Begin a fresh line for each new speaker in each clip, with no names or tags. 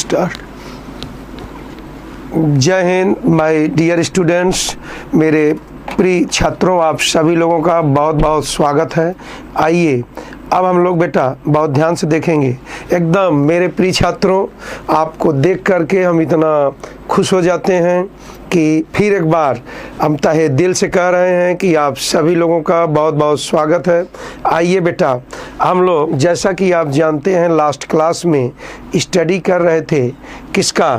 Start. जय Hind my dear students, मेरे प्रिय छात्रों, आप सभी लोगों का बहुत बहुत स्वागत है। आइए अब हम लोग बेटा बहुत ध्यान से देखेंगे। एकदम मेरे प्रिय छात्रों, आपको देख करके हम इतना खुश हो जाते हैं कि फिर एक बार हम तहे दिल से कह रहे हैं कि आप सभी लोगों का बहुत बहुत स्वागत है। आइए बेटा, हम लोग जैसा कि आप जानते हैं लास्ट क्लास में स्टडी कर रहे थे किसका,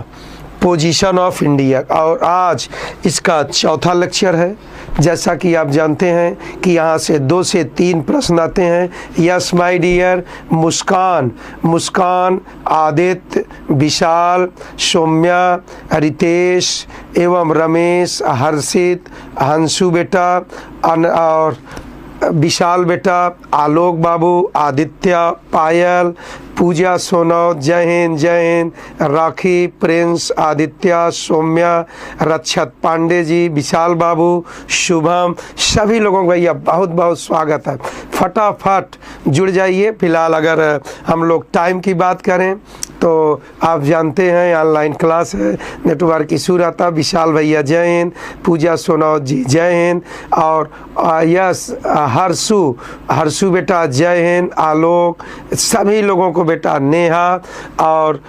पोजीशन ऑफ इंडिया, और आज इसका चौथा लेक्चर है। जैसा कि आप जानते हैं कि यहाँ से 2 से 3 प्रश्न आते हैं। यस माय डियर, मुस्कान, आदित्य, विशाल, सौम्या, रितेश एवं रमेश, हर्षित, हंसू बेटा और विशाल बेटा, आलोक बाबू, आदित्य, पायल, पूजा सोनौत, जय हिंद, राखी, प्रिंस, आदित्य, सौम्या, रक्षत पांडे जी, विशाल बाबू, शुभम, सभी लोगों का भैया बहुत बहुत स्वागत है। फटाफट जुड़ जाइए। फिलहाल अगर हम लोग टाइम की बात करें तो आप जानते हैं ऑनलाइन क्लास है, नेटवर्क इशू रहता। विशाल भैया जय हिंद, पूजा सोनौत जी जय हिंद, और यस हर्षु बेटा जय हिंद, आलोक, सभी लोगों को बेटा, नेहा और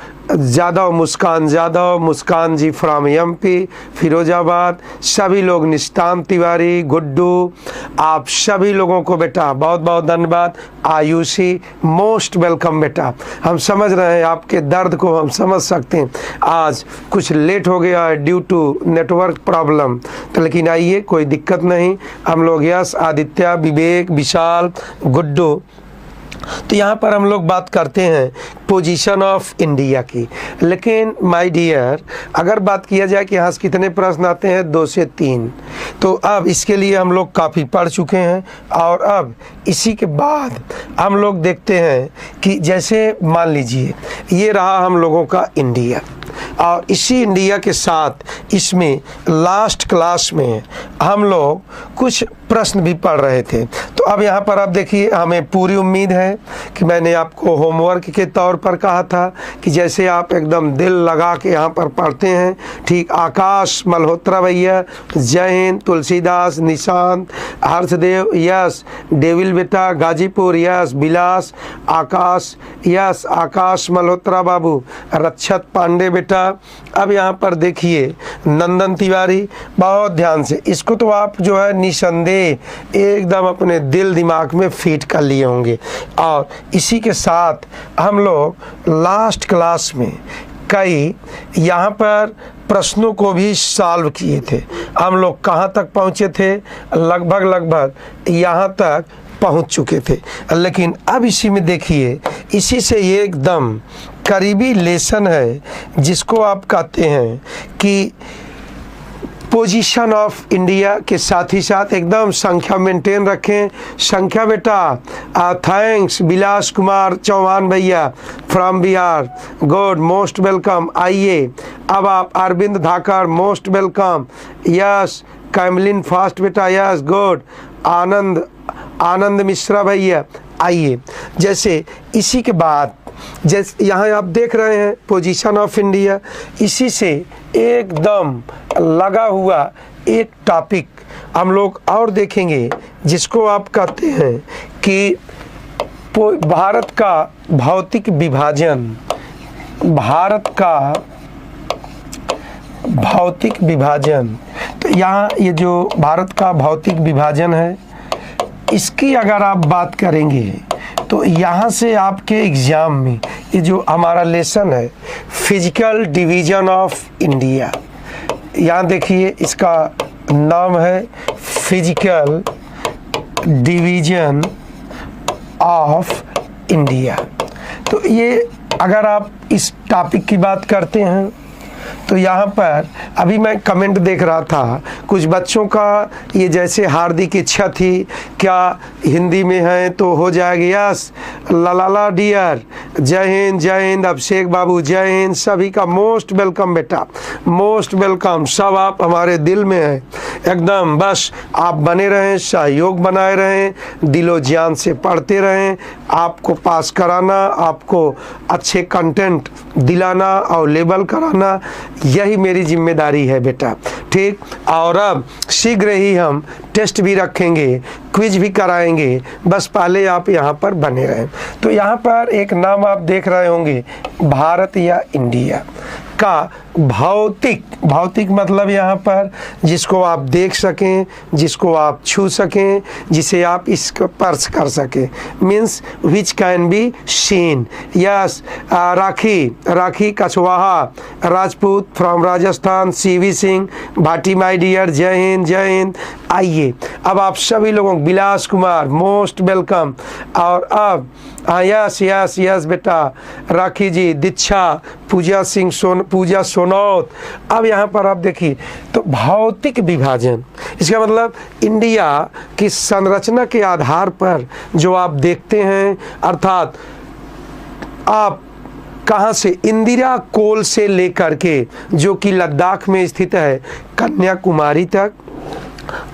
मुस्कान जी फ्रॉम एमपी फिरोजाबाद, सभी लोग, निष्ठान तिवारी, गुड्डू, आप सभी लोगों को बेटा बहुत बहुत धन्यवाद। आयुषी मोस्ट वेलकम बेटा। हम समझ रहे हैं आपके दर्द को, हम समझ सकते हैं। आज कुछ लेट हो गया है ड्यू टू नेटवर्क प्रॉब्लम, तो लेकिन आइए कोई दिक्कत नहीं। हम लोग यस, आदित्य, विवेक, विशाल, गुड्डू, तो यहाँ पर हम लोग बात करते हैं पोजीशन ऑफ इंडिया की। लेकिन माय डियर, अगर बात किया जाए कि यहाँ से कितने प्रश्न आते हैं, 2 से 3, तो अब इसके लिए हम लोग काफ़ी पढ़ चुके हैं। और अब इसी के बाद हम लोग देखते हैं कि जैसे मान लीजिए ये रहा हम लोगों का इंडिया, और इसी इंडिया के साथ इसमें लास्ट क्लास में हम लोग कुछ प्रश्न भी पढ़ रहे थे। तो अब यहाँ पर आप देखिए, हमें पूरी उम्मीद है कि मैंने आपको होमवर्क के तौर पर कहा था कि जैसे आप एकदम दिल लगा के यहाँ पर पढ़ते हैं, ठीक। आकाश मल्होत्रा भैया जय हिंद, तुलसीदास, निशांत, हर्षदेव यस, डेविल बेटा गाजीपुर यस, विलास, आकाश यस, आकाश मल्होत्रा बाबू, रक्षत पांडे बेटा। अब यहाँ पर देखिए नंदन तिवारी, बहुत ध्यान से इसको तो आप जो है निसंदेह एकदम अपने दिल दिमाग में फिट कर लिए होंगे। और इसी के साथ हम लोग लास्ट क्लास में कई यहाँ पर प्रश्नों को भी सॉल्व किए थे। हम लोग कहाँ तक पहुँचे थे, लगभग यहाँ तक पहुँच चुके थे। लेकिन अब इसी में देखिए, इसी से ये एकदम करीबी लेसन है जिसको आप कहते हैं कि पोजीशन ऑफ इंडिया के साथ ही साथ एकदम संख्या मेंटेन रखें। संख्या बेटा, थैंक्स विलास कुमार चौहान भैया from Bihar, good, most welcome. आइए अब आप, Arvind Dhakar most welcome, yes, Camlin fast बेटा यस, गुड, आनंद मिश्रा भैया। आइए जैसे इसी के बाद जैसे यहाँ आप देख रहे हैं पोजीशन ऑफ इंडिया, इसी से एकदम लगा हुआ एक टॉपिक हम लोग और देखेंगे जिसको आप कहते हैं कि भारत का भौतिक विभाजन। भारत का भौतिक विभाजन, तो यहाँ ये जो भारत का भौतिक विभाजन है, इसकी अगर आप बात करेंगे तो यहाँ से आपके एग्ज़ाम में ये जो हमारा लेसन है फिजिकल डिवीज़न ऑफ इंडिया, यहाँ देखिए इसका नाम है फिजिकल डिवीज़न ऑफ इंडिया। तो ये अगर आप इस टॉपिक की बात करते हैं तो यहाँ पर अभी मैं कमेंट देख रहा था, कुछ बच्चों का ये जैसे हार्दिक इच्छा थी, क्या हिंदी में है तो हो जाएगा। यस लाला डियर, जय हिंद अभिषेक बाबू, जय हिंद। सभी का मोस्ट वेलकम बेटा, मोस्ट वेलकम। सब आप हमारे दिल में हैं एकदम। बस आप बने रहें, सहयोग बनाए रहें, दिलो जान से पढ़ते रहें। आपको पास कराना, आपको अच्छे कंटेंट दिलाना और लेबल कराना, यही मेरी जिम्मेदारी है बेटा, ठीक। और अब शीघ्र ही हम टेस्ट भी रखेंगे, क्विज भी कराएंगे, बस पहले आप यहाँ पर बने रहें। तो यहाँ पर एक नाम आप देख रहे होंगे, भारत या इंडिया का भौतिक मतलब यहाँ पर जिसको आप देख सकें, जिसको आप छू सकें, जिसे आप इसको स्पर्श कर सकें, means which can be seen. Yes Rakhi Kachhwaha Rajput from Rajasthan, CV Singh Bhati my dear, जय हिंद। आइए अब आप सभी लोगों, विलास कुमार मोस्ट वेलकम। और अब यस बेटा, राखी जी, दीक्षा, पूजा सोनौत। अब यहाँ पर आप देखिए तो भौतिक विभाजन, इसका मतलब इंडिया की संरचना के आधार पर जो आप देखते हैं, अर्थात आप कहाँ से, इंदिरा कोल से लेकर के जो कि लद्दाख में स्थित है कन्याकुमारी तक,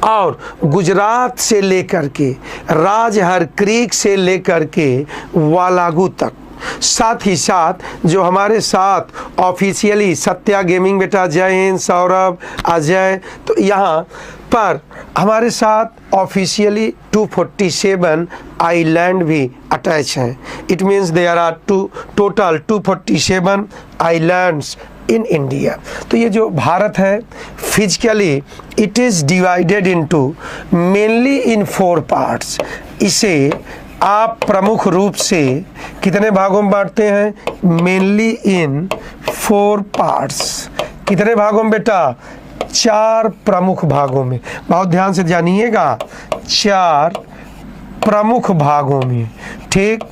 और गुजरात से लेकर के राजहर क्रीक से लेकर के वालागू तक, साथ ही साथ जो हमारे साथ ऑफिशियली सत्या गेमिंग बेटा, जय हिंद। सौरभ, अजय, तो यहाँ पर हमारे साथ ऑफिशियली 247 आइलैंड भी अटैच हैं। It means there are total 247 islands in India. तो ये जो भारत है physically it is divided into mainly in 4 parts. इसे आप प्रमुख रूप से कितने भागों में बांटते हैं? Mainly in 4 parts. कितने भागों में बेटा? 4 प्रमुख भागों में। बहुत ध्यान से जानिएगा, 4 प्रमुख भागों में, ठीक।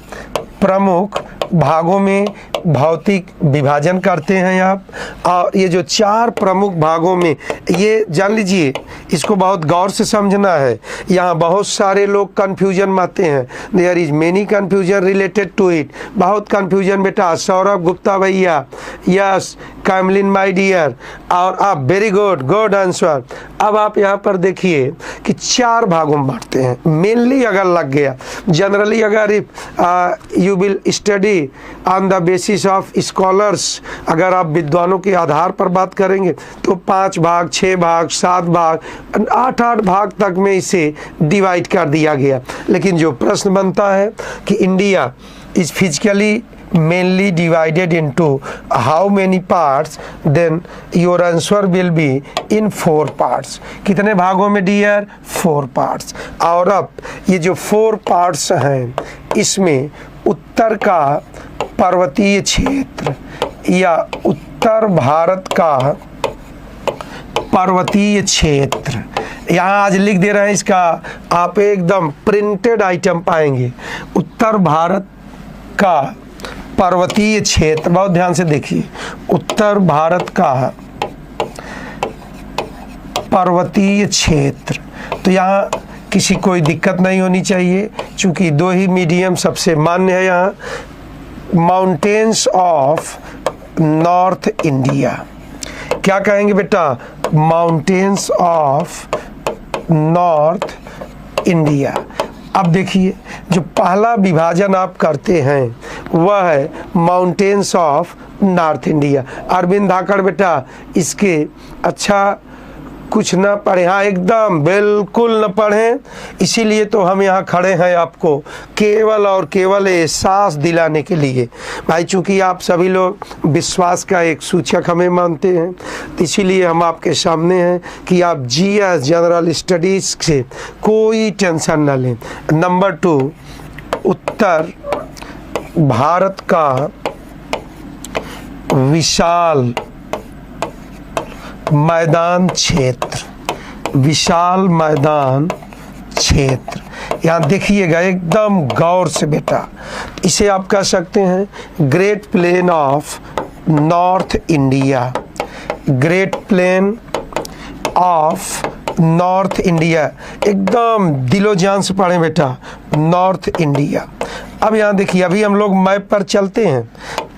प्रमुख भागों में भौतिक विभाजन करते हैं आप। और ये जो 4 प्रमुख भागों में, ये जान लीजिए, इसको बहुत गौर से समझना है। यहाँ बहुत सारे लोग कन्फ्यूजन में आते हैं, there is many confusion related to it. बहुत कन्फ्यूजन बेटा। सौरभ गुप्ता भैया, यस। कैमलिन माय डियर, और आप वेरी गुड आंसर। अब आप यहाँ पर देखिए कि 4 भागों में बांटते हैं। मेनली अगर लग गया, जनरली अगर you will study on the basis of scholars, अगर आप विद्वानों के आधार पर बात करेंगे तो 5 भाग, 6 भाग, 7 भाग, 8 भाग तक में इसे डिवाइड कर दिया गया। लेकिन जो प्रश्न बनता है कि India is physically mainly divided into how many parts, then your answer will be in 4 parts. कितने भागों में डियर? 4 parts। और अब ये जो 4 parts हैं, इसमें उत्तर का पर्वतीय क्षेत्र या उत्तर भारत का पर्वतीय क्षेत्र, यहाँ आज लिख दे रहे हैं, इसका आप एकदम प्रिंटेड आइटम पाएंगे। उत्तर भारत का पर्वतीय क्षेत्र, बहुत ध्यान से देखिए, उत्तर भारत का पर्वतीय क्षेत्र। तो यहाँ किसी कोई दिक्कत नहीं होनी चाहिए, क्योंकि 2 ही मीडियम सबसे मान्य है यहाँ। माउंटेन्स ऑफ नॉर्थ इंडिया, क्या कहेंगे बेटा? Mountains of north India. अब देखिए, जो पहला विभाजन आप करते हैं वह है mountains of north India. Arvind Dhakad बेटा, इसके अच्छा कुछ न पढ़े, हाँ एकदम बिल्कुल न पढ़ें, इसीलिए तो हम यहाँ खड़े हैं आपको केवल और केवल एहसास दिलाने के लिए। भाई चूँकि आप सभी लोग विश्वास का एक सूचक हमें मानते हैं, तो इसीलिए हम आपके सामने हैं कि आप GS जनरल स्टडीज़ से कोई टेंशन न लें। नंबर 2, उत्तर भारत का विशाल मैदान क्षेत्र, विशाल मैदान क्षेत्र। यहाँ देखिएगा एकदम गौर से बेटा, इसे आप कह सकते हैं great plain of north India. Great plain of north India. एकदम दिलो जान से पढ़ें बेटा, नॉर्थ इंडिया। अब यहाँ देखिए, अभी हम लोग मैप पर चलते हैं,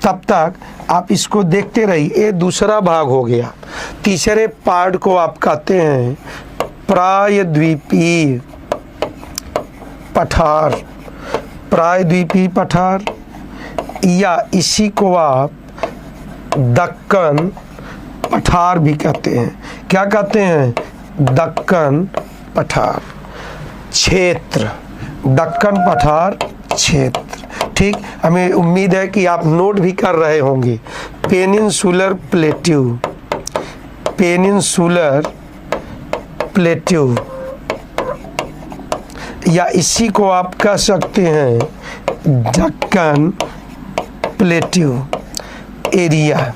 तब तक आप इसको देखते रहिए। ये दूसरा भाग हो गया। तीसरे पार्ट को आप कहते हैं प्रायद्वीपीय पठार, प्रायद्वीपीय पठार, या इसी को आप दक्कन पठार भी कहते हैं। क्या कहते हैं? दक्कन पठार क्षेत्र, दक्कन पठार क्षेत्र। ठीक, हमें उम्मीद है कि आप नोट भी कर रहे होंगे। पेनिनसुलर प्लेट्यू, पेनिनसुलर प्लेट्यू, या इसी को आप कह सकते हैं Deccan plateau area,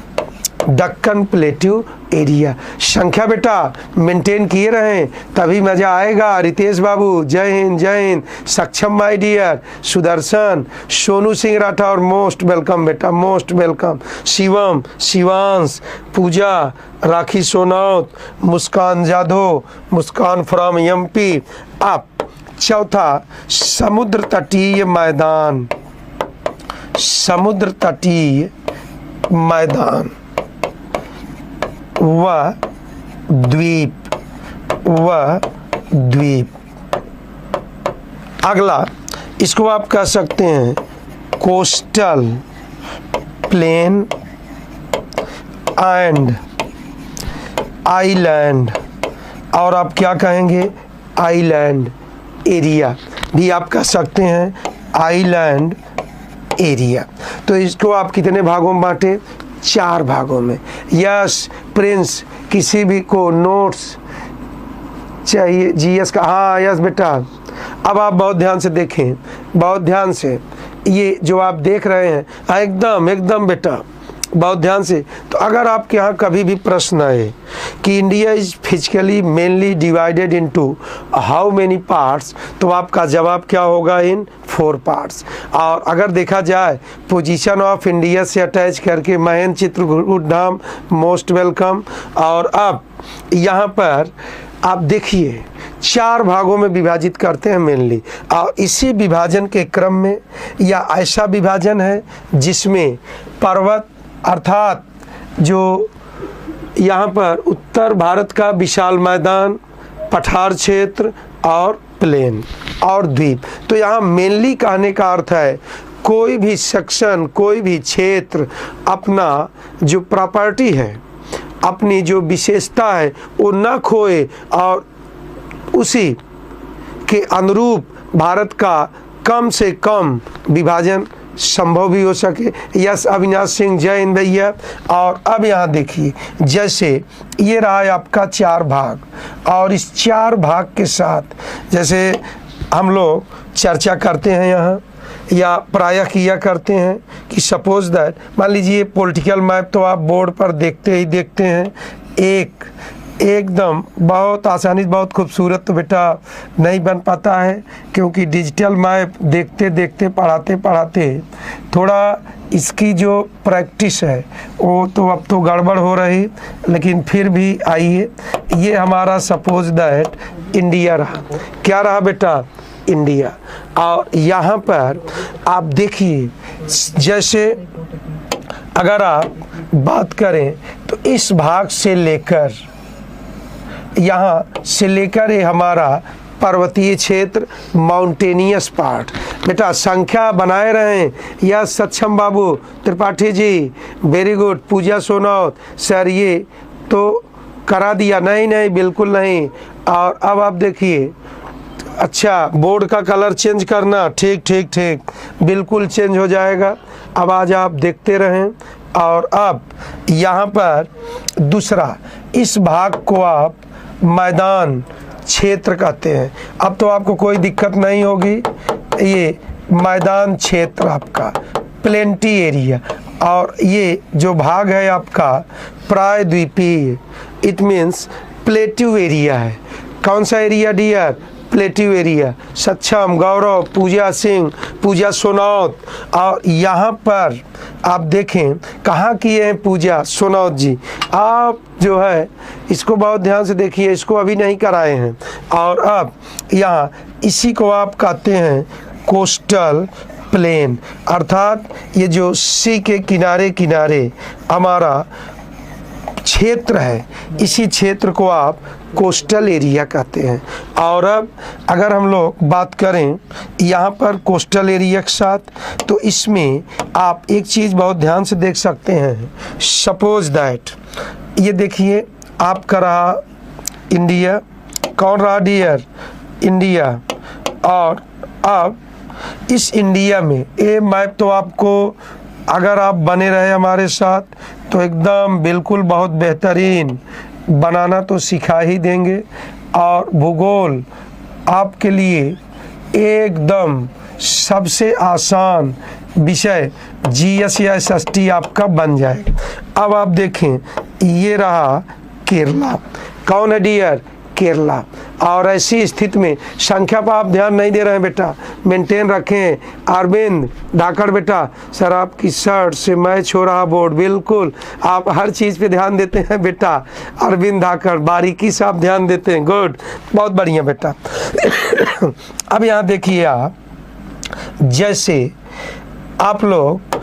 Deccan plateau area. संख्या बेटा मेंटेन किए रहें, तभी मज़ा आएगा। रितेश बाबू जय हिंद, जय Hind. Saksham my dear, Sudarshan, Sonu Singh Rathore most welcome बेटा, most welcome. Shivam, Shivansh, Pooja, Rakhi Sonaut, Muskan Jadhav, Muskan from MP. अब चौथा समुद्र तटीय मैदान, समुद्र तटीय मैदान व द्वीप, व द्वीप। अगला इसको आप कह सकते हैं कोस्टल प्लेन एंड आइलैंड, और आप क्या कहेंगे? आइलैंड एरिया भी आप कह सकते हैं, आइलैंड एरिया। तो इसको आप कितने भागों में बांटे? 4 भागों में। यस प्रिंस, किसी भी को नोट्स चाहिए जीएस का? हाँ यस बेटा। अब आप बहुत ध्यान से देखें, बहुत ध्यान से, ये जो आप देख रहे हैं एकदम एकदम बेटा बहुत ध्यान से। तो अगर आपके यहाँ कभी भी प्रश्न आए कि India is physically mainly divided into how many parts, तो आपका जवाब क्या होगा? इन 4 पार्ट्स। और अगर देखा जाए पोजीशन ऑफ इंडिया से अटैच करके महेंद्र चित्रकूट धाम मोस्ट वेलकम। और अब यहाँ पर आप देखिए 4 भागों में विभाजित करते हैं मेनली, और इसी विभाजन के क्रम में या ऐसा विभाजन है जिसमें पर्वत अर्थात जो यहाँ पर उत्तर भारत का विशाल मैदान, पठार क्षेत्र और प्लेन और द्वीप। तो यहाँ मेनली कहने का अर्थ है कोई भी सेक्शन, कोई भी क्षेत्र अपना जो प्रॉपर्टी है, अपनी जो विशेषता है वो न खोए, और उसी के अनुरूप भारत का कम से कम विभाजन संभव भी हो सके। यस अविनाश सिंह जय हिंद भैया। और अब यहाँ देखिए, जैसे ये रहा है आपका 4 भाग, और इस 4 भाग के साथ जैसे हम लोग चर्चा करते हैं यहाँ, या प्रायः किया करते हैं कि सपोज दैट, मान लीजिए पॉलिटिकल मैप तो आप बोर्ड पर देखते ही देखते हैं, एकदम बहुत आसानी से, बहुत खूबसूरत तो बेटा नहीं बन पाता है, क्योंकि डिजिटल मैप देखते देखते पढ़ाते पढ़ाते थोड़ा इसकी जो प्रैक्टिस है वो तो अब तो गड़बड़ हो रही। लेकिन फिर भी आइए, ये हमारा सपोज दैट इंडिया रहा। क्या रहा बेटा? इंडिया। और यहाँ पर आप देखिए, जैसे अगर आप बात करें तो इस भाग से लेकर यहाँ से लेकर ये हमारा पर्वतीय क्षेत्र, माउंटेनियस पार्ट। बेटा संख्या बनाए रहें। या सक्षम बाबू त्रिपाठी जी वेरी गुड। पूजा सोनौत सर ये तो करा दिया? नहीं नहीं बिल्कुल नहीं। और अब आप देखिए, अच्छा बोर्ड का कलर चेंज करना, ठीक ठीक ठीक बिल्कुल चेंज हो जाएगा। अब आज आप देखते रहें। और अब यहाँ पर दूसरा, इस भाग को आप मैदान क्षेत्र कहते हैं। अब तो आपको कोई दिक्कत नहीं होगी, ये मैदान क्षेत्र आपका प्लेंटी एरिया। और ये जो भाग है आपका प्रायद्वीपीय, इट मीन्स प्लेट्यू एरिया है। कौन सा एरिया डियर? प्लेटिव एरिया, सक्षम, गौरव, पूजा सिंह, पूजा सोनौत। और यहाँ पर आप देखें कहाँ किए हैं पूजा सोनौत जी, आप जो है इसको बहुत ध्यान से देखिए, इसको अभी नहीं कराए हैं। और अब यहाँ इसी को आप कहते हैं कोस्टल प्लेन, अर्थात ये जो सी के किनारे किनारे हमारा क्षेत्र है, इसी क्षेत्र को आप कोस्टल एरिया कहते हैं। और अब अगर हम लोग बात करें यहाँ पर कोस्टल एरिया के साथ, तो इसमें आप एक चीज़ बहुत ध्यान से देख सकते हैं। सपोज दैट ये देखिए आपका रहा इंडिया, कौन रहा डियर, इंडिया। और अब इस इंडिया में ये मैप तो आपको अगर आप बने रहे हमारे साथ तो एकदम बिल्कुल बहुत बेहतरीन बनाना तो सिखा ही देंगे। और भूगोल आपके लिए एकदम सबसे आसान विषय जीएस या एसएसटी आपका बन जाएगा। अब आप देखें ये रहा केरला, कौन है डियर, केरला। और ऐसी स्थिति में संख्या पर आप ध्यान नहीं दे रहे हैं बेटा, मेंटेन रखें। अरविंद धाकड़ बेटा, सर आपकी शर्ट से मैच हो रहा बोर्ड, बिल्कुल आप हर चीज़ पे ध्यान देते हैं बेटा। अरविंद धाकड़ बारीकी से आप ध्यान देते हैं, गुड, बहुत बढ़िया बेटा। अब यहाँ देखिए आप, जैसे आप लोग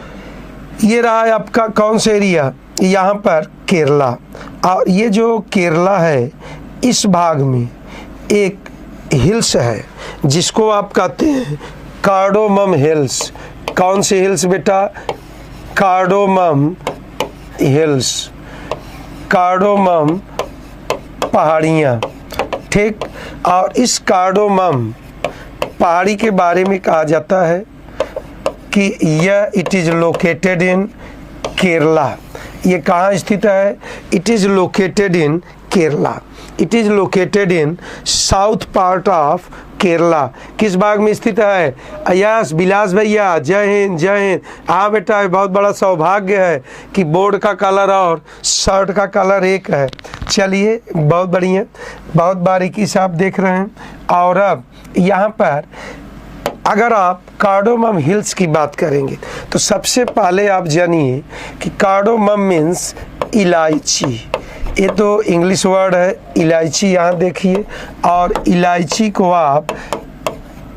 ये रहा है आपका कौन सा एरिया, यहाँ पर केरला। और ये जो केरला है इस भाग में एक हिल्स है जिसको आप कहते हैं कार्डोमम हिल्स। कौन से हिल्स बेटा, कार्डोमम हिल्स, कार्डोमम पहाड़ियाँ, ठीक। और इस कार्डोमम पहाड़ी के बारे में कहा जाता है कि यह इट इज़ लोकेटेड इन केरला। ये कहाँ स्थित है, it is located in Kerala, it is located in south part of Kerala. किस भाग में स्थित है, यस बिलास भैया, जय हिंद जय हिंद। हाँ बेटा, बहुत बड़ा सौभाग्य है कि बोर्ड का कलर और शर्ट का कलर एक है। चलिए बहुत बढ़िया, बहुत बारीकी से आप देख रहे हैं। और अब यहाँ पर अगर आप कार्डोमम हिल्स की बात करेंगे तो सबसे पहले आप जानिए कि कार्डोमम मीन्स इलायची। ये तो इंग्लिश वर्ड है इलायची, यहाँ देखिए। और इलायची को आप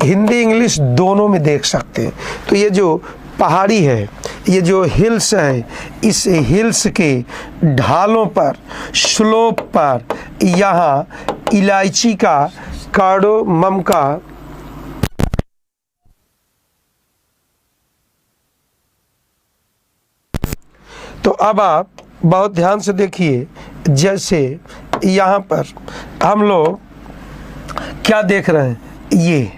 हिंदी इंग्लिश दोनों में देख सकते हैं। तो ये जो पहाड़ी है, ये जो हिल्स है, इस हिल्स के ढालों पर, स्लोप पर यहाँ इलायची का, कार्डोमम का तो अब आप बहुत ध्यान से देखिए, जैसे यहाँ पर हम लोग क्या देख रहे हैं, ये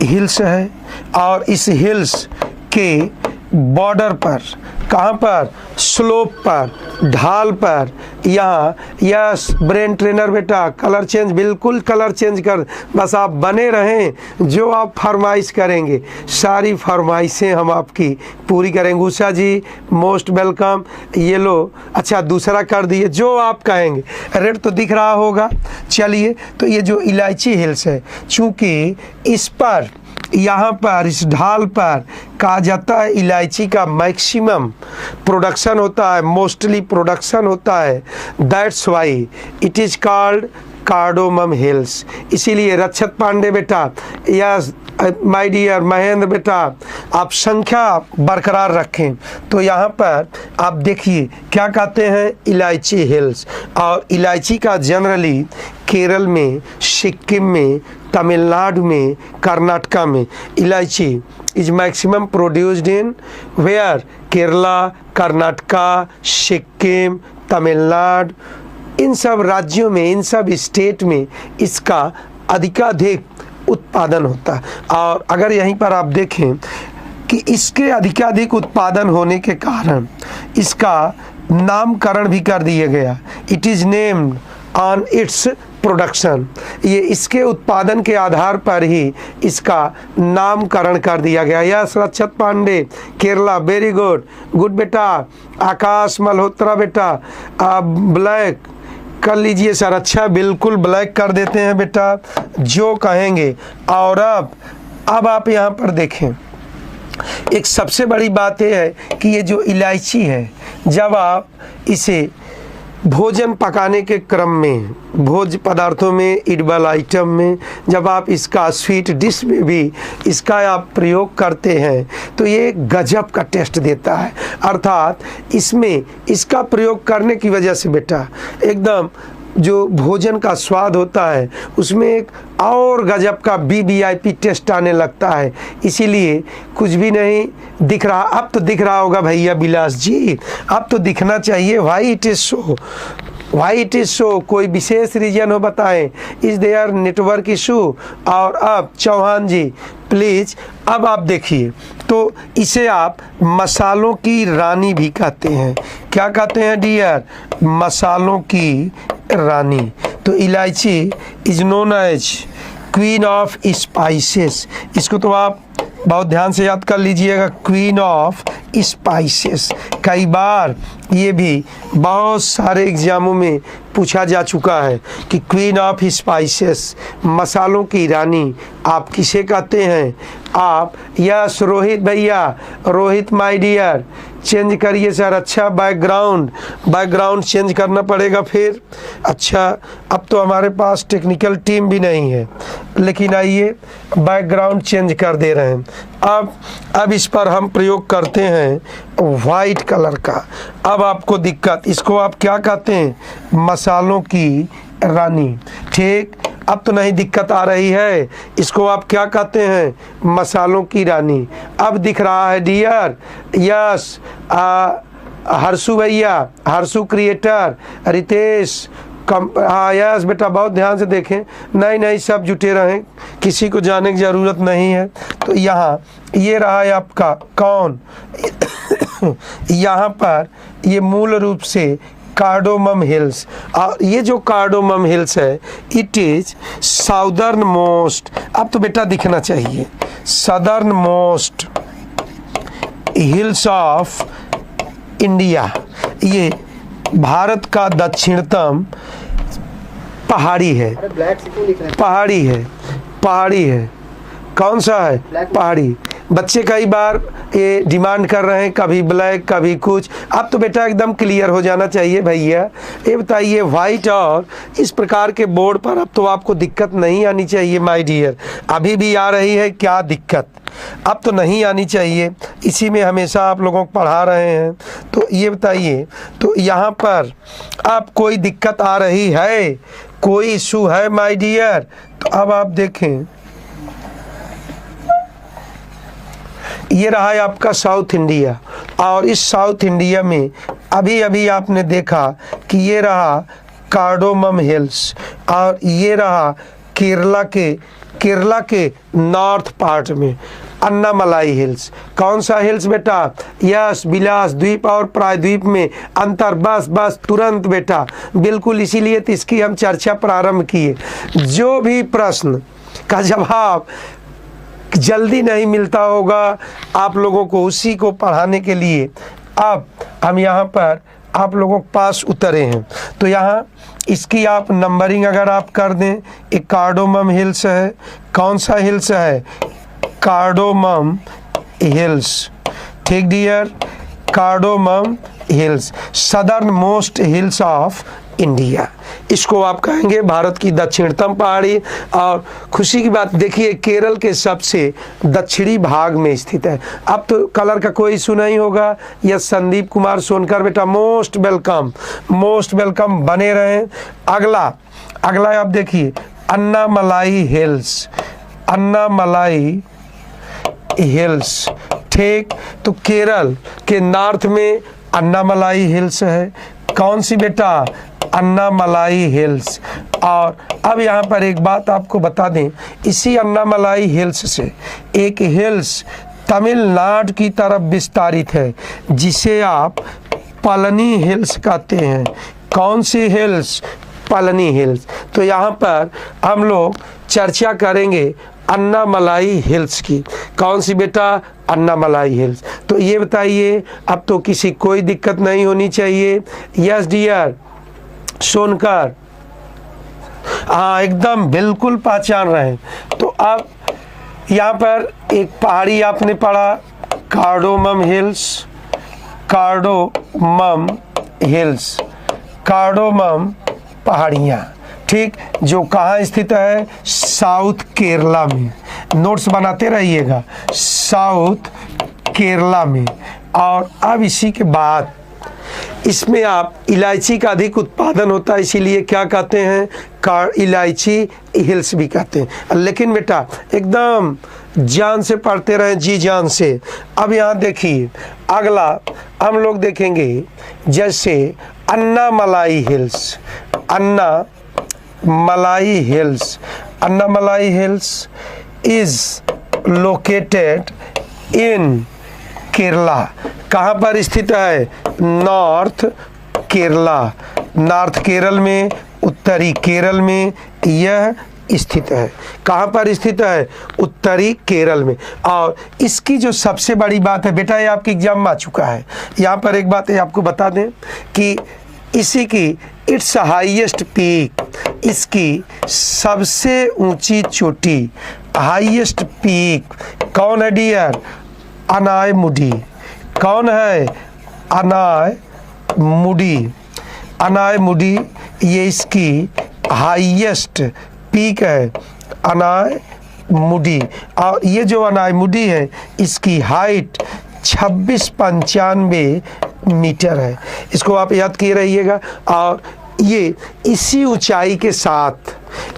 हिल्स है और इस हिल्स के बॉर्डर पर, कहाँ पर, स्लोप पर, ढाल पर यहाँ, यस ब्रेन ट्रेनर बेटा, कलर चेंज, बिल्कुल कलर चेंज कर, बस आप बने रहें। जो आप फरमाइश करेंगे सारी फरमाइशें हम आपकी पूरी करेंगे। उषा जी मोस्ट वेलकम। ये लो, अच्छा दूसरा कर दिए, जो आप कहेंगे। रेड तो दिख रहा होगा। चलिए, तो ये जो इलायची हिल्स है, चूँकि इस पर, यहाँ पर इस ढाल पर कहा जाता है इलायची का मैक्सिमम प्रोडक्शन होता है, मोस्टली प्रोडक्शन होता है, that's why it is called cardamom hills. इसीलिए रक्षत पांडे बेटा, यस माय डियर महेंद्र बेटा, आप संख्या बरकरार रखें। तो यहाँ पर आप देखिए क्या कहते हैं, इलायची हिल्स। और इलायची का जनरली केरल में, सिक्किम में, तमिलनाडु में, कर्नाटका में इलायची is maximum produced in where, Kerala, Karnataka, Sikkim, Tamil Nadu, इन सब राज्यों में, इन सब स्टेट में इसका अधिकाधिक उत्पादन होता है। और अगर यहीं पर आप देखें कि इसके अधिकाधिक उत्पादन होने के कारण इसका नामकरण भी कर दिया गया, it is named on its production. ये इसके उत्पादन के आधार पर ही इसका नामकरण कर दिया गया। Yes Rakshat Pandey Kerala, very good, good बेटा। आकाश मल्होत्रा बेटा, ब्लैक कर लीजिए सर। अच्छा, बिल्कुल ब्लैक कर देते हैं बेटा, जो कहेंगे। और अब आप यहाँ पर देखें, एक सबसे बड़ी बात यह है कि ये जो इलायची है, जब आप इसे भोजन पकाने के क्रम में, भोज्य पदार्थों में, इडबल आइटम में, जब आप इसका स्वीट डिश में भी इसका आप प्रयोग करते हैं तो ये गजब का टेस्ट देता है। अर्थात इसमें इसका प्रयोग करने की वजह से बेटा एकदम जो भोजन का स्वाद होता है उसमें एक और गजब का वीवीआईपी टेस्ट आने लगता है। इसीलिए कुछ भी नहीं दिख रहा, अब तो दिख रहा होगा भैया विलास जी, अब तो दिखना चाहिए। Why it is so, why it is so, कोई विशेष रीजन हो बताएं, इज़ देयर नेटवर्क इशू। और अब चौहान जी प्लीज़, अब आप देखिए, तो इसे आप मसालों की रानी भी कहते हैं। क्या कहते हैं डियर? मसालों की रानी। तो elaichi is known as queen of spices. इसको तो आप बहुत ध्यान से याद कर लीजिएगा, क्वीन ऑफ स्पाइसेस। कई बार ये भी बहुत सारे एग्जामों में पूछा जा चुका है कि क्वीन ऑफ स्पाइसेस, मसालों की रानी आप किसे कहते हैं? आप यस रोहित भैया, रोहित माय डियर, चेंज करिए सर। अच्छा, बैकग्राउंड चेंज करना पड़ेगा फिर। अच्छा, अब तो हमारे पास टेक्निकल टीम भी नहीं है, लेकिन आइए बैकग्राउंड चेंज कर दे रहे हैं। अब इस पर हम प्रयोग करते हैं वाइट कलर का। अब आपको दिक्कत, इसको आप क्या कहते हैं? मसालों की रानी। ठीक, अब तो नहीं दिक्कत आ रही है। इसको आप क्या कहते हैं? मसालों की रानी। अब दिख रहा है डियर? यस, हर्षु भैया, हर्षु क्रिएटर, रितेश यस बेटा, बहुत ध्यान से देखें। नहीं सब जुटे रहें, किसी को जाने की ज़रूरत नहीं है। तो यहाँ ये रहा है आपका कौन यहाँ पर ये मूल रूप से कार्डोमम हिल्स। और ये जो कार्डोमम हिल्स है, इट इज साउदर्न मोस्ट, अब तो बेटा दिखना चाहिए, southern most hills of India. ये भारत का दक्षिणतम पहाड़ी है। पहाड़ी है। कौन सा है? पहाड़ी। बच्चे कई बार ये डिमांड कर रहे हैं, कभी ब्लैक कभी कुछ। अब तो बेटा एकदम क्लियर हो जाना चाहिए भैया। ये बताइए, वाइट और इस प्रकार के बोर्ड पर अब तो आपको दिक्कत नहीं आनी चाहिए माय डियर। अभी भी आ रही है क्या दिक्कत? अब तो नहीं आनी चाहिए, इसी में हमेशा आप लोगों को पढ़ा रहे हैं। तो ये बताइए, तो यहाँ पर अब कोई दिक्कत आ रही है, कोई इशू है माय डियर? तो अब आप देखें, ये रहा है आपका साउथ इंडिया। और इस साउथ इंडिया में अभी आपने देखा कि ये रहा कार्डोमम हिल्स, और ये रहा केरला के नॉर्थ पार्ट में अन्नामलाई हिल्स। कौन सा हिल्स बेटा? यस, विलास द्वीप और प्रायद्वीप में अंतर। बस तुरंत बेटा, बिल्कुल इसीलिए तो इसकी हम चर्चा प्रारंभ किए। जो भी प्रश्न का जवाब जल्दी नहीं मिलता होगा आप लोगों को, उसी को पढ़ाने के लिए अब हम यहाँ पर आप लोगों के पास उतरे हैं। तो यहाँ इसकी आप नंबरिंग अगर आप कर दें, एक कार्डोमम हिल्स है। कौन सा हिल्स है? Cardamom hills. ठीक dear, cardamom hills, southern most hills of India. इसको आप कहेंगे भारत की दक्षिणतम पहाड़ी। और खुशी की बात देखिए, केरल के सबसे दक्षिणी भाग में स्थित है। अब तो कलर का कोई इशू नहीं होगा। यह संदीप कुमार सोनकर बेटा, मोस्ट वेलकम, बने रहें। अगला आप देखिए, अन्नामलाई हिल्स। ठीक, तो केरल के नॉर्थ में अन्नामलाई हिल्स है। कौन सी बेटा? अन्नामलाई हिल्स। और अब यहाँ पर एक बात आपको बता दें, इसी अन्नामलाई हिल्स से एक हिल्स तमिलनाडु की तरफ विस्तारित है, जिसे आप पलनी हिल्स कहते हैं। कौन सी हिल्स? पलनी हिल्स। तो यहाँ पर हम लोग चर्चा करेंगे अन्नामलाई हिल्स की। कौन सी बेटा? अन्नामलाई हिल्स। तो ये बताइए, अब तो किसी कोई दिक्कत नहीं होनी चाहिए। यस डियर, सोनकर, हाँ एकदम बिल्कुल पहचान रहे हैं। तो अब यहाँ पर एक पहाड़ी आपने पढ़ा, cardamom hills, cardamom hills, cardamom पहाड़ियाँ, ठीक, जो कहाँ स्थित है, साउथ केरला में। नोट्स बनाते रहिएगा, साउथ केरला में। और अब इसी के बाद इसमें आप इलायची का अधिक उत्पादन होता है, इसीलिए क्या कहते हैं, इलायची हिल्स भी कहते हैं। लेकिन बेटा एकदम जान से पढ़ते रहें, जी जान से। अब यहाँ देखिए अगला हम लोग देखेंगे, जैसे Annamalai hills, Annamalai hills, Annamalai hills is located in Kerala. कहाँ पर स्थित है, नॉर्थ केरला, नॉर्थ केरल में, उत्तरी केरल में यह स्थित है। कहाँ पर स्थित है, उत्तरी केरल में। और इसकी जो सबसे बड़ी बात है बेटा, ये आपके एग्जाम में आ चुका है। यहाँ पर एक बात है आपको बता दें कि इसी की इट्स हाईएस्ट पीक, इसकी सबसे ऊंची चोटी, हाईएस्ट पीक कौन है डियर, अनायमुडी। कौन है, अनायमुडी, अनायमुडी ये इसकी हाईएस्ट पीक है, अनायमुडी। और ये जो अनायमुडी है इसकी हाइट 2695 मीटर है। इसको आप याद किए रहिएगा। और ये इसी ऊंचाई के साथ,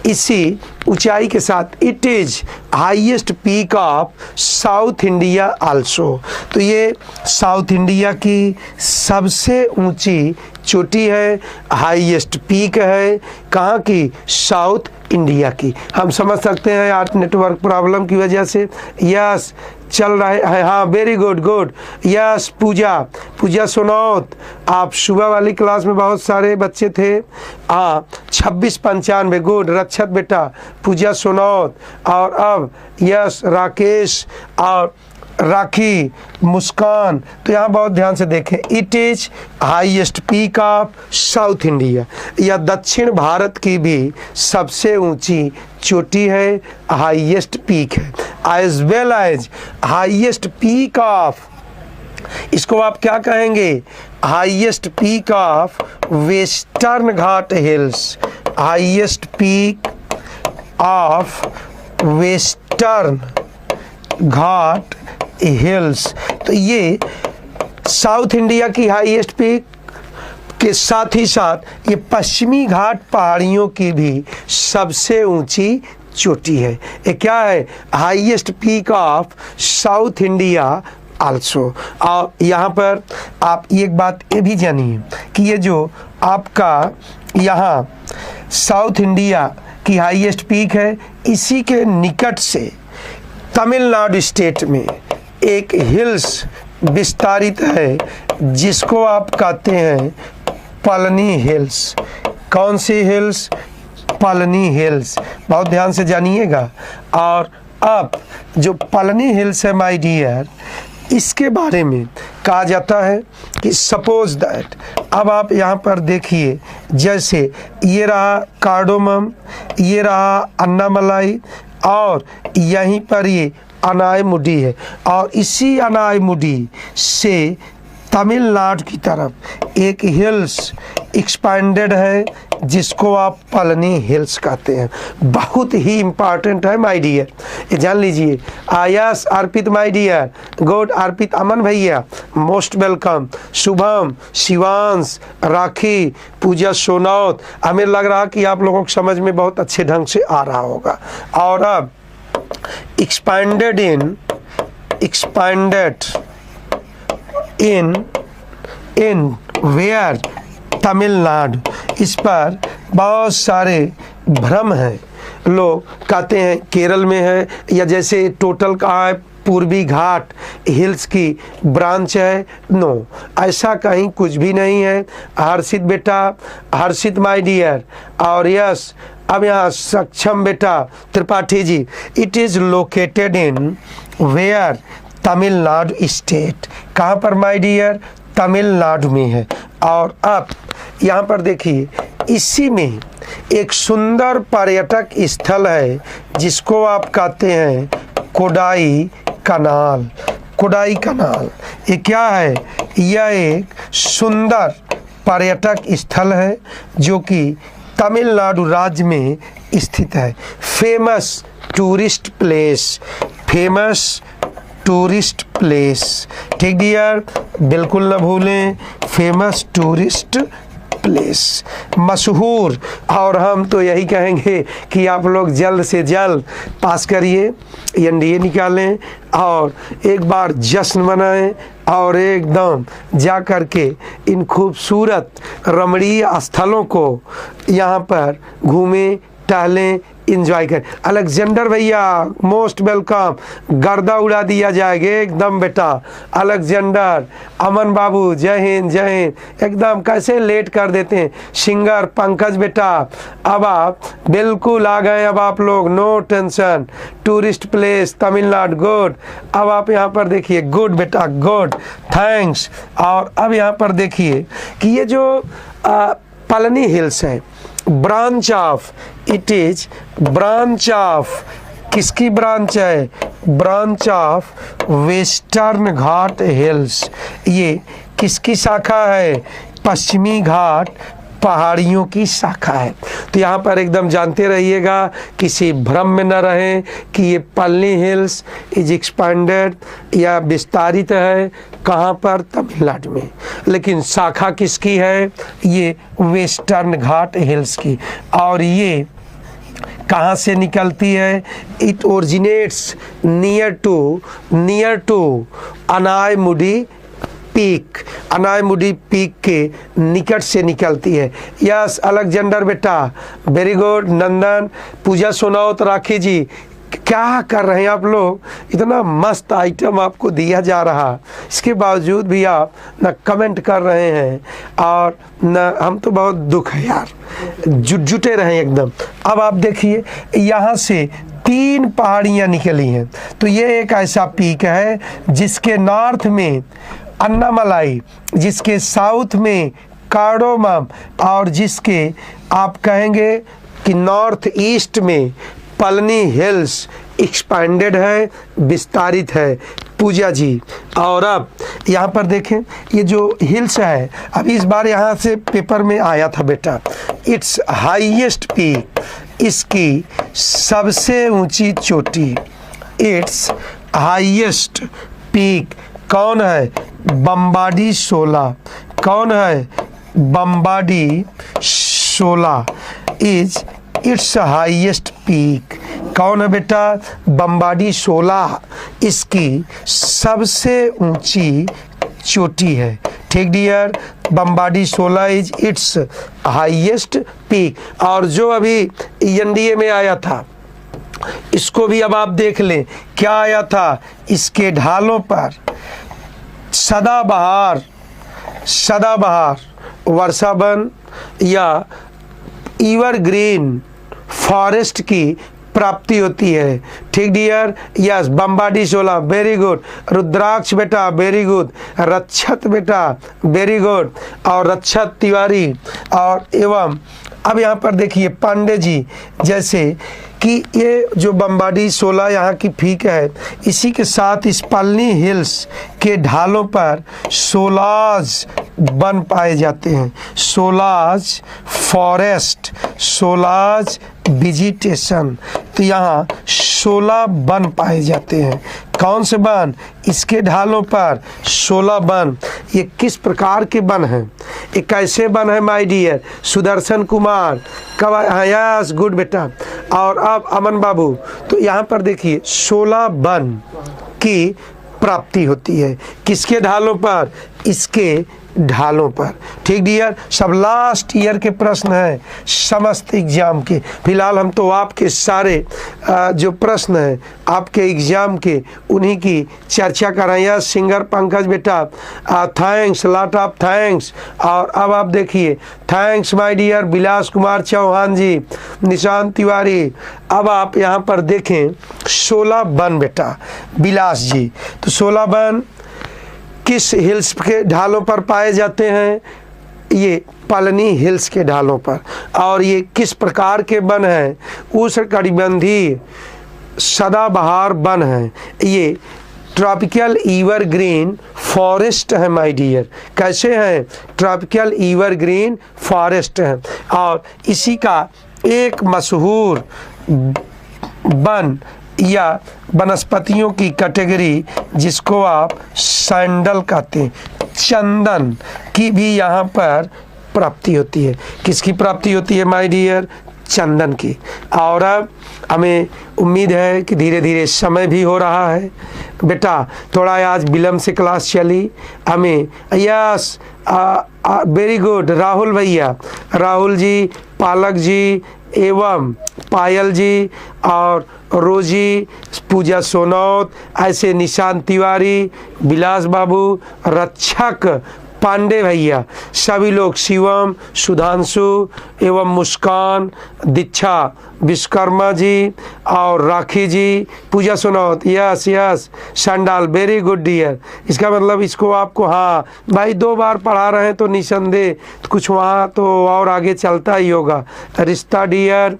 इसी ऊंचाई के साथ it is highest peak of south India also. तो ये साउथ इंडिया की सबसे ऊंची चोटी है, हाईएस्ट पीक है, कहाँ की, साउथ इंडिया की। हम समझ सकते हैं यार नेटवर्क प्रॉब्लम की वजह से, यस चल रहा है, हाँ वेरी गुड गुड, यस पूजा सोनौत, आप सुबह वाली क्लास में बहुत सारे बच्चे थे, हाँ 2695 गुड, रक्षत बेटा, पूजा सोनौत, और अब यस राकेश और राखी, मुस्कान। तो यहाँ बहुत ध्यान से देखें, it is highest peak of south India, या दक्षिण भारत की भी सबसे ऊंची चोटी है, हाईएस्ट पीक है, as well as highest peak of, इसको आप क्या कहेंगे, highest peak of Western Ghat hills, highest peak of Western Ghat hills. तो ये साउथ इंडिया की हाईएस्ट पीक के साथ ही साथ ये पश्चिमी घाट पहाड़ियों की भी सबसे ऊंची चोटी है। ये क्या है, highest peak of south India also. और यहाँ पर आप एक बात ये भी जानिए कि ये जो आपका यहाँ साउथ इंडिया की हाईएस्ट पीक है, इसी के निकट से तमिलनाडु स्टेट में एक हिल्स विस्तारित है जिसको आप कहते हैं पलनी हिल्स। कौन सी हिल्स, पलनी हिल्स, बहुत ध्यान से जानिएगा। और अब जो पलनी हिल्स है माय डियर, इसके बारे में कहा जाता है कि सपोज दैट, अब आप यहाँ पर देखिए, जैसे ये रहा कार्डोमम, ये रहा अन्नामलाई, और यहीं पर ये अनायमुडी है, और इसी अनायमुडी से तमिलनाडु की तरफ एक हिल्स एक्सपेंडेड है जिसको आप पलनी हिल्स कहते हैं। बहुत ही इम्पॉर्टेंट है माय डियर, ये जान लीजिए। आयस अर्पित माय डियर, गुड अर्पित, अमन भैया मोस्ट वेलकम, शुभम, शिवांश, राखी, पूजा सोनौत। हमें लग रहा कि आप लोगों को समझ में बहुत अच्छे ढंग से आ रहा होगा। और अब expanded in where तमिलनाडु। इस पर बहुत सारे भ्रम हैं, लोग कहते हैं केरल में है, या जैसे टोटल कहाँ है, पूर्वी घाट हिल्स की ब्रांच है। नो, ऐसा कहीं कुछ भी नहीं है। हर्षित बेटा, हर्षित माय डियर, और यस अब यहाँ सक्षम बेटा Tripathi ji, it is located in where Tamil Nadu state. कहाँ पर माय डियर, तमिलनाडु में है। और अब यहाँ पर देखिए, इसी में एक सुंदर पर्यटक स्थल है जिसको आप कहते हैं कोडाई कनाल। कोडाई कनाल ये क्या है? यह एक सुंदर पर्यटक स्थल है जो कि तमिलनाडु राज्य में स्थित है। Famous tourist place, famous tourist place, ठीक डियर, बिल्कुल न भूलें, फेमस टूरिस्ट प्लेस, मशहूर। और हम तो यही कहेंगे कि आप लोग जल्द से जल्द पास करिए, एनडीए निकालें और एक बार जश्न मनाएं और एकदम जा कर के इन खूबसूरत रमणीय स्थलों को यहाँ पर घूमें, टहलें, इंजॉय करें। अलेक्जेंडर भैया मोस्ट वेलकम, गर्दा उड़ा दिया जाएगा एकदम बेटा। अलेक्जेंडर, अमन बाबू जय हिंद जय हिंद। एकदम कैसे लेट कर देते हैं। सिंगर पंकज बेटा, अब आप बिल्कुल आ गए, अब आप लोग no tension. Tourist place Tamil Nadu, good. अब आप यहाँ पर देखिए, गुड बेटा गुड, थैंक्स। और अब यहाँ पर देखिए कि ये जो पलनी हिल्स है, branch of, it is branch of, किसकी ब्रांच है? Branch of Western Ghat hills. ये किसकी शाखा है? पश्चिमी घाट पहाड़ियों की शाखा है। तो यहाँ पर एकदम जानते रहिएगा, किसी भ्रम में न रहें कि ये पलनी हिल्स इज एक्सपेंडेड या विस्तारित है कहाँ पर? तमिलनाडु में। लेकिन शाखा किसकी है? ये वेस्टर्न घाट हिल्स की। और ये कहाँ से निकलती है? It originates near to Anaimudi peak, Anaimudi peak के निकट से निकलती है। यस अलेक्जेंडर बेटा, वेरी गुड। नंदन, पूजा सोनावत राखी जी, क्या कर रहे हैं आप लोग? इतना मस्त आइटम आपको दिया जा रहा, इसके बावजूद भी आप न कमेंट कर रहे हैं और न, हम तो बहुत दुख है यार, जुटे रहे एकदम। अब आप देखिए, यहाँ से 3 पहाड़ियाँ निकली हैं। तो ये एक ऐसा पीक है जिसके नॉर्थ में अन्नामलाई, जिसके साउथ में कार्डोमम और जिसके आप कहेंगे कि नॉर्थ ईस्ट में पलनी हिल्स एक्सपेंडेड है, विस्तारित है। पूजा जी, और अब यहाँ पर देखें, ये जो हिल्स है, अब इस बार यहाँ से पेपर में आया था बेटा, इट्स हाईएस्ट पीक, इसकी सबसे ऊंची चोटी, इट्स हाईएस्ट पीक कौन है? बम्बाडी शोला। कौन है? बम्बाडी Shola is its highest peak. कौन है बेटा? बम्बाडी शोला इसकी सबसे ऊंची चोटी है। ठीक dear, Bambadi Shola is its highest peak. और जो अभी एनडीए में आया था, इसको भी अब आप देख लें, क्या आया था? इसके ढालों पर सदाबहार वर्षावन या एवरग्रीन फॉरेस्ट की प्राप्ति होती है। ठीक डियर, यस बम्बाडी शोला, वेरी गुड। रुद्राक्ष बेटा, वेरी गुड। रक्षत बेटा, वेरी गुड। और रक्षत तिवारी, और एवं अब यहाँ पर देखिए पांडे जी, जैसे कि ये जो बम्बाडी शोला यहाँ की पीक है, इसी के साथ इस पलनी हिल्स के ढालों पर सोलाज वन पाए जाते हैं। सोलाज फॉरेस्ट, सोलाज वेजिटेशन। तो यहाँ 16 वन पाए जाते हैं। कौन से वन? इसके ढालों पर 16 वन। ये किस प्रकार के वन हैं? ये कैसे वन है माय डियर? सुदर्शन कुमार, कब? यस गुड बेटा। और अब अमन बाबू, तो यहाँ पर देखिए 16 वन की प्राप्ति होती है। किसके ढालों पर? इसके ढालों पर। ठीक डियर, सब लास्ट ईयर के प्रश्न हैं समस्त एग्जाम के। फिलहाल हम तो आपके सारे जो प्रश्न हैं आपके एग्जाम के, उन्हीं की चर्चा कर रहे हैं। सिंगर पंकज बेटा, थैंक्स, लॉट ऑफ थैंक्स। और अब आप देखिए, थैंक्स माय डियर विलास कुमार चौहान जी, निशांत तिवारी। अब आप यहाँ पर देखें 16 वन बेटा, विलास जी। तो 16 वन किस हिल्स के ढालों पर पाए जाते हैं? ये पलनी हिल्स के ढालों पर। और ये किस प्रकार के वन हैं? उष्णकटिबंधीय सदाबहार वन हैं। ये ट्रॉपिकल ईवरग्रीन फॉरेस्ट है माय डियर। कैसे हैं? ट्रॉपिकल ईवरग्रीन फॉरेस्ट है। और इसी का एक मशहूर वन या वनस्पतियों की कैटेगरी जिसको आप सैंडल कहते हैं, चंदन की भी यहाँ पर प्राप्ति होती है। किसकी प्राप्ति होती है माय डियर? चंदन की। और अब हमें उम्मीद है कि धीरे धीरे समय भी हो रहा है बेटा, थोड़ा आज विलम्ब से क्लास चली हमें। यस, वेरी गुड राहुल भैया, राहुल जी, पालक जी एवं पायल जी और रोजी, पूजा सोनौत, ऐसे निशांत तिवारी, विलास बाबू, रक्षक पांडे भैया, सभी लोग, शिवम, सुधांशु एवं मुस्कान, दीक्षा विश्वकर्मा जी और राखी जी, पूजा सोनौत, यस यस, संडाल, वेरी गुड डियर। इसका मतलब इसको आपको, हाँ भाई 2 बार पढ़ा रहे हैं तो निसंदेह कुछ वहाँ तो और आगे चलता ही होगा। रिश्ता डियर,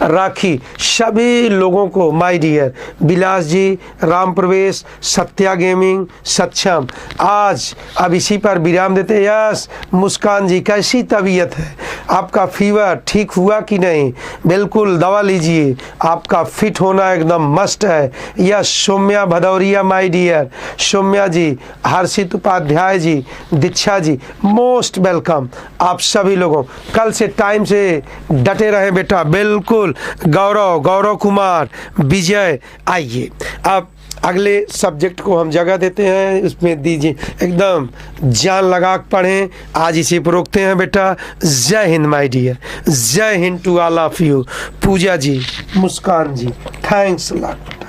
राखी, सभी लोगों को माय डियर, विलास जी, राम प्रवेश, सत्या गेमिंग, सक्षम, आज अब इसी पर विराम देते। यस, मुस्कान जी, कैसी तबीयत है आपका? फीवर ठीक हुआ कि नहीं? बिल्कुल दवा लीजिए, आपका फिट होना एकदम मस्ट है। Yes, Saumya Bhadauria my dear, Saumya ji, Harshit Upadhyay ji, Diksha ji, most welcome आप सभी लोगों। कल से टाइम से डटे रहें बेटा, बिल्कुल। गौरव कुमार, विजय, आइए अब अगले सब्जेक्ट को हम जगह देते हैं, उसमें दीजिए एकदम जान लगा पढ़ें। आज इसी पर रोकते हैं बेटा। जय हिंद माय डियर, जय हिंद to all of you. Pooja ji, Muskan ji, thanks lot.